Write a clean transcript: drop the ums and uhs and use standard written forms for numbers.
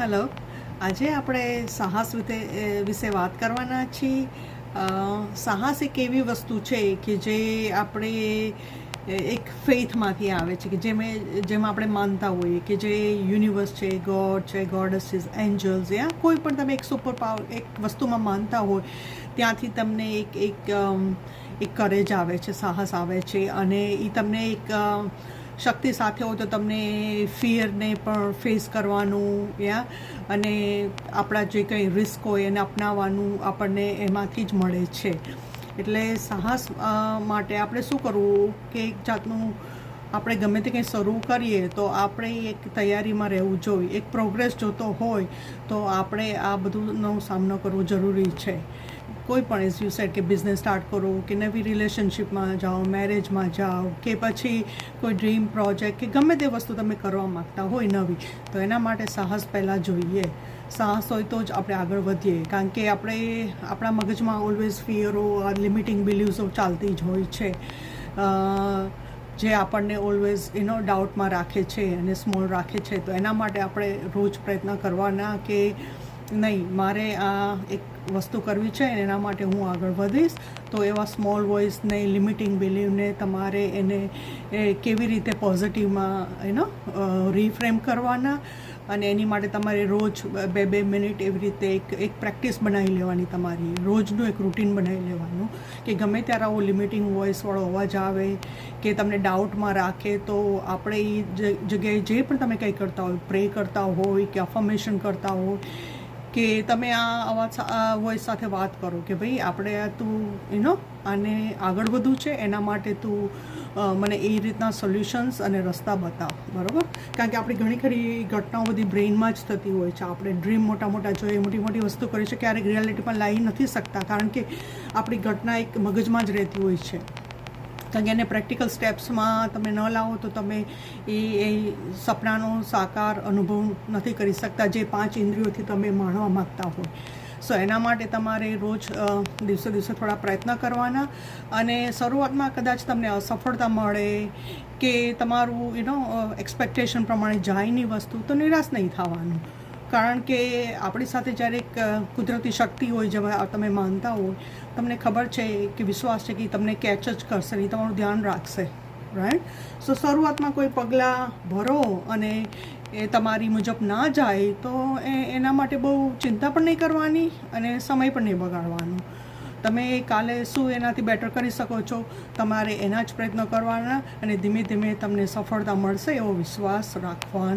Hello, આજે આપણે સાહસ વિશે વાત કરવાના છીએ. સાહસ એક એવી વસ્તુ છે કે જે આપણે એક ફેથમાંથી આવે છે કે જેમાં આપણે માનતા હોઈએ કે જે યુનિવર્સ છે, ગોડ છે, ગોડેસીસ, એન્જલ્સ, યા કોઈ પણ તમે એક સુપર પાવર એક વસ્તુમાં માનતા હોય ત્યાંથી તમને એક કરેજ આવે છે, સાહસ આવે છે અને એ તમને એક શક્તિ સાથે હોય તો તમને ફિયરને પણ ફેસ કરવાનું અને આપણા જે કંઈ રિસ્ક હોય એને અપનાવવાનું આપણને એમાંથી જ મળે છે. એટલે સાહસ માટે આપણે શું કરવું કે એક જાતનું આપણે ગમે તે કંઈ શરૂ કરીએ તો આપણે એક તૈયારીમાં રહેવું જોઈએ. એક પ્રોગ્રેસ જોતો હોય તો આપણે આ બધુંનો સામનો કરવો જરૂરી છે. કોઈ પણ એઝ યુ સેડ કે બિઝનેસ સ્ટાર્ટ કરો કે નવી રિલેશનશિપમાં જાઓ, મેરેજમાં જાઓ કે પછી કોઈ ડ્રીમ પ્રોજેક્ટ કે ગમે તે વસ્તુ તમે કરવા માગતા હોય નવી, તો એના માટે સાહસ પહેલાં જોઈએ. સાહસ હોય તો જ આપણે આગળ વધીએ, કારણ કે આપણા મગજમાં ઓલવેઝ ફિયરો, લિમિટિંગ બિલીવ્સો ચાલતી જ હોય છે, જે આપણને ઓલવેઝ ડાઉટમાં રાખે છે અને સ્મોલ રાખે છે. તો એના માટે આપણે રોજ પ્રયત્ન કરવાના કે નહીં, મારે આ એક વસ્તુ કરવી છે અને એના માટે હું આગળ વધીશ. તો એવા સ્મોલ વોઇસને, લિમિટિંગ બિલીવને તમારે એને કેવી રીતે પોઝિટિવમાં રીફ્રેમ કરવાના અને એની માટે તમારે રોજ 2-2 મિનિટ એવી રીતે એક પ્રેક્ટિસ બનાવી લેવાની, તમારી રોજનું એક રૂટીન બનાવી લેવાનું કે ગમે ત્યારે આવો લિમિટિંગ વોઇસવાળો અવાજ આવે કે તમને ડાઉટમાં રાખે તો આપણે એ જગ્યાએ જે પણ તમે કંઈ કરતા હોય, પ્રે કરતા હોય કે અફર્મેશન કરતા હોય કે તમે આ વોઇસ સાથે વાત કરો કે ભાઈ આપણે તું આને આગળ વધવું છે, એના માટે તું મને એ રીતના સોલ્યુશન્સ અને રસ્તા બતાવ, બરાબર? કારણ કે આપણી ઘણી ખરી ઘટનાઓ બધી બ્રેઇનમાં જ થતી હોય છે. આપણે ડ્રીમ મોટા જોઈએ, મોટી વસ્તુ કરી છે, ક્યારેક રિયાલિટીમાં લાવી નથી શકતા કારણ કે આપણી ઘટના એક મગજમાં જ રહેતી હોય છે. કારણ કે એને પ્રેક્ટિકલ સ્ટેપ્સમાં તમે ન લાવો તો તમે એ સપનાનો સાકાર અનુભવ નથી કરી શકતા જે 5 ઇન્દ્રિયોથી તમે માણવા માગતા હોય. સો એના માટે તમારે રોજ દિવસે થોડા પ્રયત્ન કરવાના અને શરૂઆતમાં કદાચ તમને અસફળતા મળે કે તમારું એક્સપેક્ટેશન પ્રમાણે જાય નહીં વસ્તુ, તો નિરાશ નહીં થવાનું. કારણ કે આપણી સાથે જ્યારે એક કુદરતી શક્તિ હોય, જેમાં તમે માનતા હોય, તમને ખબર છે કે વિશ્વાસ છે કે તમને કેચ જ કરશે નહીં, તમારું ધ્યાન રાખશે, રાઈટ? સો શરૂઆતમાં કોઈ પગલાં ભરો અને એ તમારી મુજબ ના જાય તો એના માટે બહુ ચિંતા પણ નહીં કરવાની અને સમય પણ નહીં બગાડવાનો. તમે કાલે શું એનાથી બેટર કરી શકો છો, તમારે એના જ પ્રયત્નો કરવાના અને ધીમે ધીમે તમને સફળતા મળશે એવો વિશ્વાસ રાખવાનો.